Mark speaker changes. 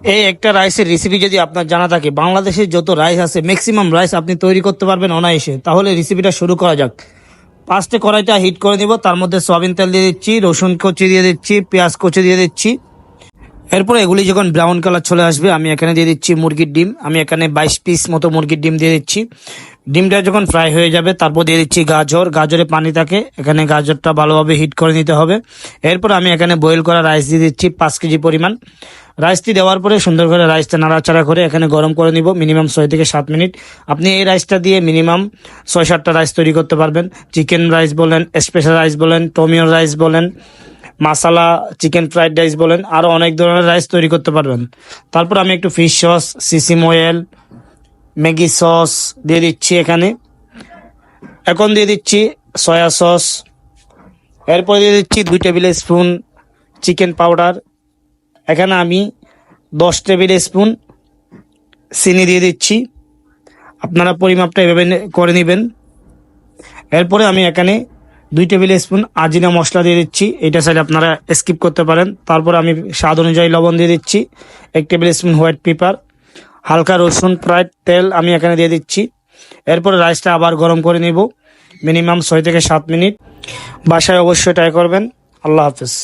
Speaker 1: এই একটা রাইসের রেসিপি যদি আপনার জানা থাকে, বাংলাদেশের যত রাইস আছে ম্যাক্সিমাম রাইস আপনি তৈরি করতে পারবেন অনায়াসে। তাহলে রেসিপিটা শুরু করা যাক। ফার্স্টে কড়াইটা হিট করে নিব, তার মধ্যে সয়াবিন তেল দিয়ে দিচ্ছি, রসুন কুচি দিয়ে দিচ্ছি, পেঁয়াজ কুচি দিয়ে দিচ্ছি। এরপরে এগুলি যখন ব্রাউন কালার চলে আসবে, আমি এখানে দিয়ে দিচ্ছি মুরগির ডিম। আমি এখানে 22 পিস মতো মুরগির ডিম দিয়ে দিচ্ছি। ডিমটা যখন ফ্রাই হয়ে যাবে, তারপর দিয়ে দিচ্ছি গাজর। গাজরে পানি থাকে, এখানে গাজরটা ভালোভাবে হিট করে নিতে হবে। এরপর আমি এখানে বয়েল করা রাইস দিয়ে দিচ্ছি 5 কেজি পরিমাণ। রাইসটি দেওয়ার পরে সুন্দর করে রাইসটা নাড়াচাড়া করে এখানে গরম করে নিব মিনিমাম 6 থেকে 7 মিনিট। আপনি এই রাইসটা দিয়ে মিনিমাম 6-7টা রাইস তৈরি করতে পারবেন। চিকেন রাইস বলেন, স্পেশাল রাইস বলেন, টমিও রাইস বলেন, মাসালা চিকেন ফ্রাইড রাইস বলেন, আরও অনেক ধরনের রাইস তৈরি করতে পারবেন। তারপর আমি একটু fish sauce, sesame oil, Maggi sauce দিয়ে দিচ্ছি এখানে। এখন দিয়ে দিচ্ছি সয়া সস। এরপর দিয়ে দিচ্ছি 2 টেবিল স্পুন চিকেন পাউডার। এখানে আমি 10 টেবিল স্পুন চিনি দিয়ে দিচ্ছি। আপনারা পরিমাপটা এভাবে করে নেবেন। এরপরে আমি এখানে 2 টেবিল স্পুন আজিনা মশলা দিয়ে দিচ্ছি। এটা চাইলে আপনারা স্কিপ করতে পারেন। তারপর আমি স্বাদ অনুযায়ী লবণ দিয়ে দিচ্ছি, 1 টেবিল স্পুন হোয়াইট পেপার, হালকা রসুন ফ্রাইড তেল আমি এখানে দিয়ে দিচ্ছি। এরপরে রাইসটা আবার গরম করে নিব মিনিমাম 6 থেকে 7 মিনিট। বাসায় অবশ্যই ট্রাই করবেন। আল্লাহ হাফেজ।